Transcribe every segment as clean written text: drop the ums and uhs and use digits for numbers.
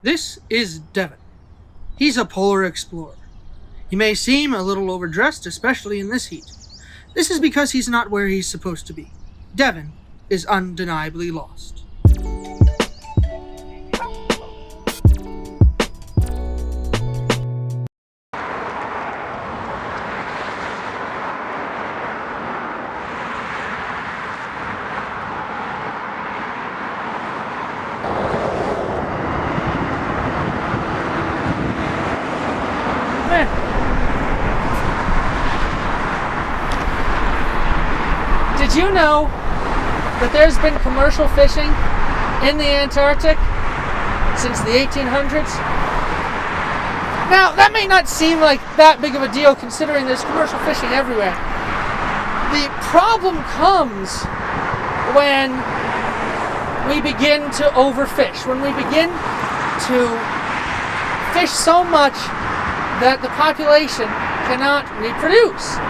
This is Devon. He's a polar explorer. He may seem a little overdressed, especially in this heat. This is because he's not where he's supposed to be. Devon is undeniably lost. Did you know that there's been commercial fishing in the Antarctic since the 1800s? Now, that may not seem like that big of a deal considering there's commercial fishing everywhere. The problem comes when we begin to overfish, when we begin to fish so much that the population cannot reproduce.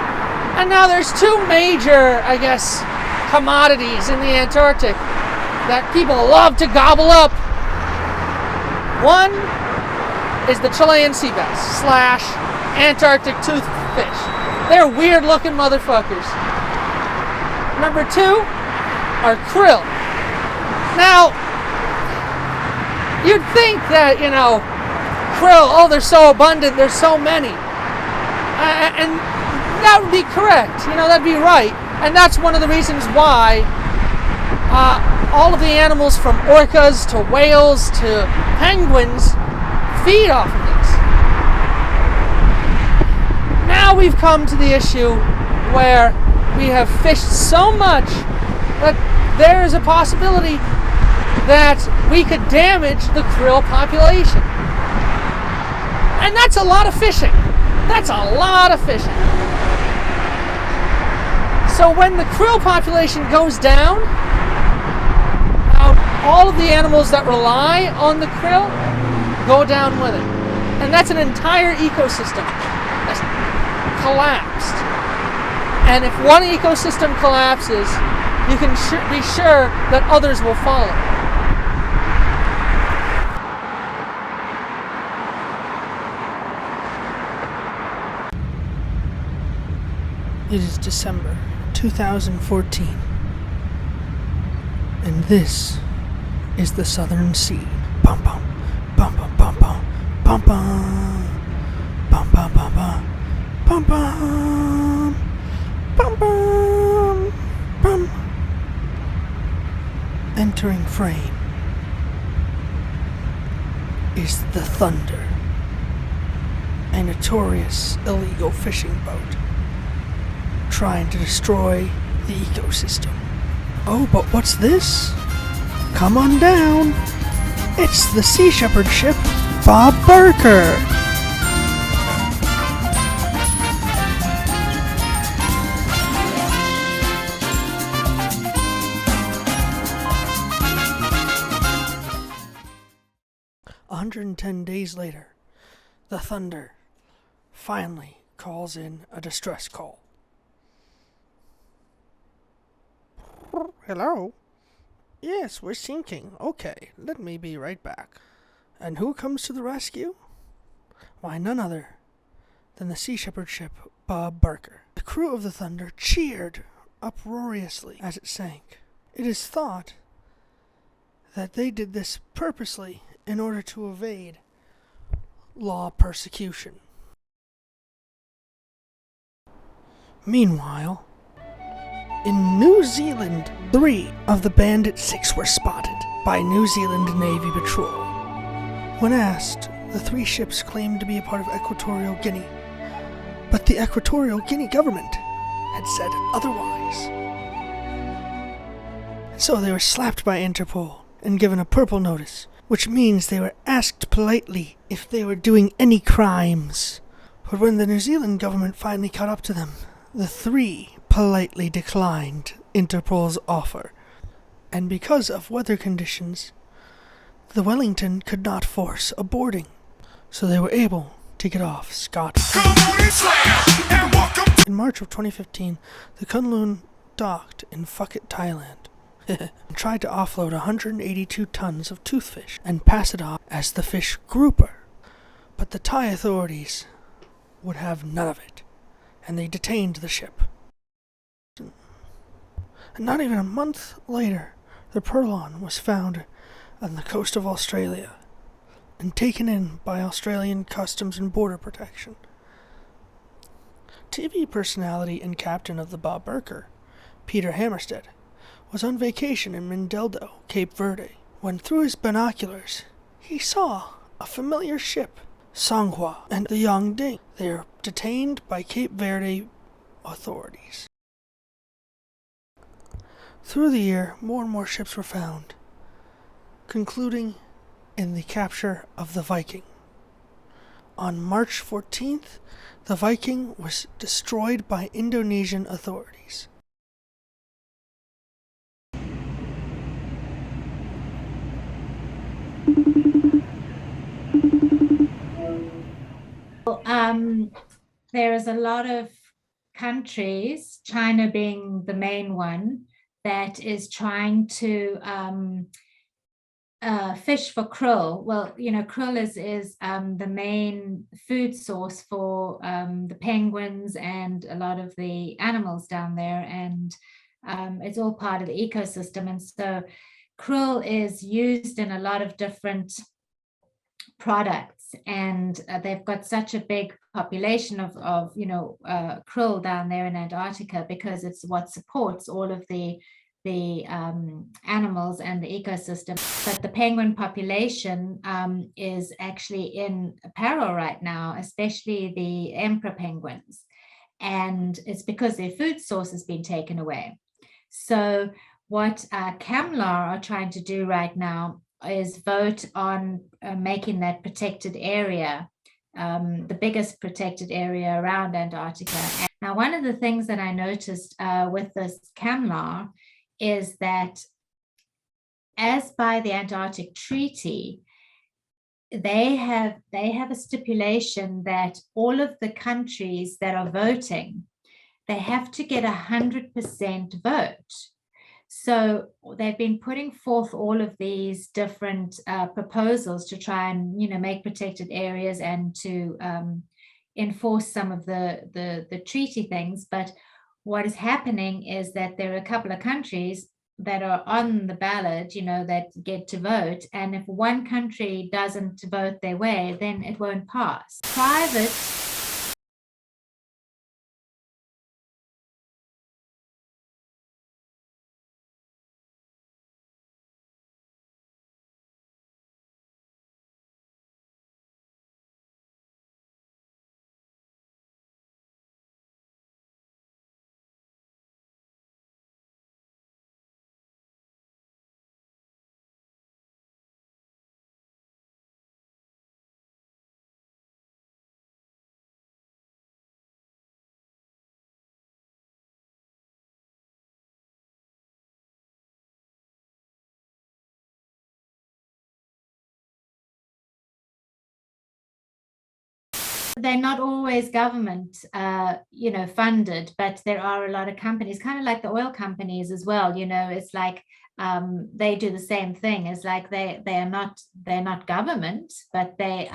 And now there's two major, commodities in the Antarctic that people love to gobble up. One is the Chilean sea bass / Antarctic toothfish. They're weird looking motherfuckers. Number two are krill. Now, you'd think that, krill, they're so abundant, there's so many. And that would be correct, that'd be right. And that's one of the reasons why all of the animals from orcas to whales to penguins feed off of this. Now we've come to the issue where we have fished so much that there is a possibility that we could damage the krill population. And that's a lot of fishing. That's a lot of fishing. So when the krill population goes down, all of the animals that rely on the krill go down with it. And that's an entire ecosystem that's collapsed. And if one ecosystem collapses, you can be sure that others will follow. It is December 2014, and this is the Southern Sea. Bum bum, bum bum bum bum, bum bum, bum bum bum bum, bum bum, bum bum, bum. Entering frame is the Thunder, a notorious illegal fishing boat trying to destroy the ecosystem. Oh, but what's this? Come on down. It's the Sea Shepherd ship, Bob Barker. "110 days later, the Thunder finally calls in a distress call. Hello? Yes, we're sinking. Okay, let me be right back. And who comes to the rescue? Why, none other than the Sea Shepherd ship, Bob Barker. The crew of the Thunder cheered uproariously as it sank. It is thought that they did this purposely in order to evade law persecution. Meanwhile, in New Zealand, 3 of the Bandit 6 were spotted by New Zealand Navy Patrol. When asked, the 3 ships claimed to be a part of Equatorial Guinea, but the Equatorial Guinea government had said otherwise. So they were slapped by Interpol and given a purple notice, which means they were asked politely if they were doing any crimes. But when the New Zealand government finally caught up to them, the 3 politely declined Interpol's offer, and because of weather conditions, the Wellington could not force a boarding, so they were able to get off scot-free. In March of 2015, the Kunlun docked in Phuket, Thailand. and tried to offload 182 tons of toothfish and pass it off as the fish grouper. But the Thai authorities would have none of it, and they detained the ship. And not even a month later, the Purlon was found on the coast of Australia and taken in by Australian Customs and Border Protection. TV personality and captain of the Bob Burker, Peter Hammerstead, was on vacation in Mindeldo, Cape Verde, when through his binoculars he saw a familiar ship, Songhua and the Yongding. They are detained by Cape Verde authorities. Through the year, more and more ships were found, concluding in the capture of the Viking. On March 14th, the Viking was destroyed by Indonesian authorities. There is a lot of countries, China being the main one, that is trying to fish for krill. Well, krill is the main food source for the penguins and a lot of the animals down there, and it's all part of the ecosystem. And so krill is used in a lot of different products, and they've got such a big population of krill down there in Antarctica because it's what supports all of the animals and the ecosystem. But the penguin population is actually in peril right now, especially the emperor penguins, and it's because their food source has been taken away. So what CAMLAR are trying to do right now is vote on making that protected area the biggest protected area around Antarctica. Now, one of the things that I noticed with this CAMLAR is that, as by the Antarctic Treaty, they have a stipulation that all of the countries that are voting, they have to get 100% vote. So they've been putting forth all of these different proposals to try and make protected areas and to enforce some of the treaty things. But what is happening is that there are a couple of countries that are on the ballot, that get to vote. And if one country doesn't vote their way, then it won't pass. Private they're not always government, funded, but there are a lot of companies, kind of like the oil companies as well. It's like they do the same thing. It's like they're not government, but they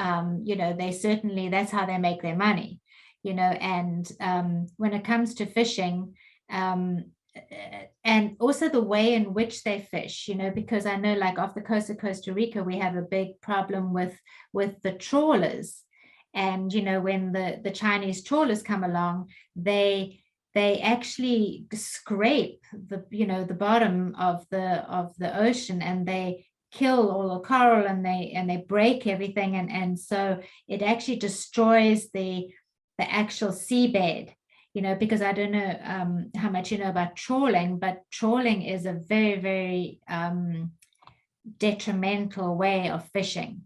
certainly, that's how they make their money. And when it comes to fishing, and also the way in which they fish, because I know, like off the coast of Costa Rica, we have a big problem with the trawlers. And when the Chinese trawlers come along, they actually scrape the bottom of the ocean, and they kill all the coral, and they break everything, and so it actually destroys the actual seabed. Because I don't know how much you know about trawling, but trawling is a very, very detrimental way of fishing.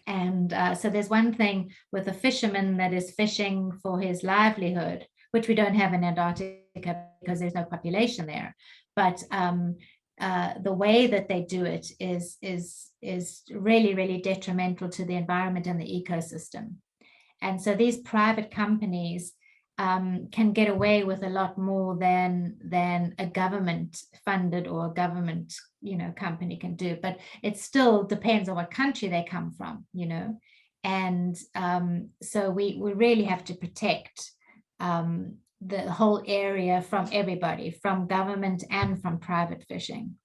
And so there's one thing with a fisherman that is fishing for his livelihood, which we don't have in Antarctica because there's no population there. But the way that they do it is really, really detrimental to the environment and the ecosystem. And so these private companies can get away with a lot more than a government funded or a government, company can do. But it still depends on what country they come from, and so we really have to protect the whole area from everybody, from government and from private fishing.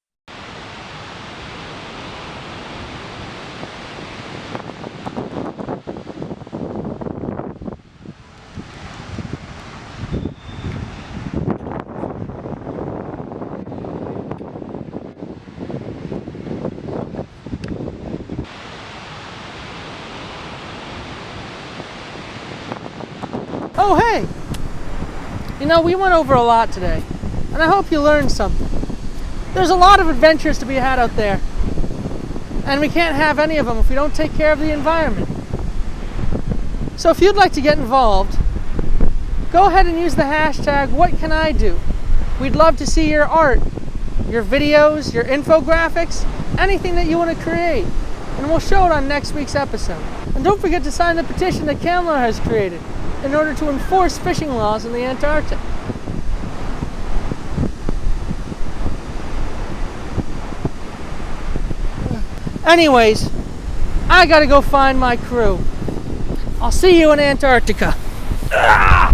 Oh, hey! We went over a lot today, and I hope you learned something. There's a lot of adventures to be had out there, and we can't have any of them if we don't take care of the environment. So if you'd like to get involved, go ahead and use the hashtag #WhatCanIDo. We'd love to see your art, your videos, your infographics, anything that you want to create, and we'll show it on next week's episode. And don't forget to sign the petition that Kamlar has created in order to enforce fishing laws in the Antarctic. Anyways, I gotta go find my crew. I'll see you in Antarctica. Ah!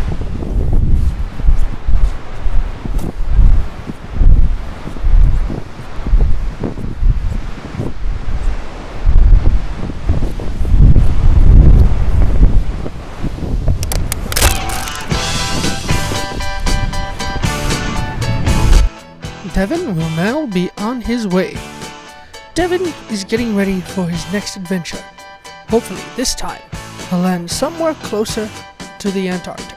Devon will now be on his way. Devon is getting ready for his next adventure. Hopefully this time, he'll land somewhere closer to the Antarctic.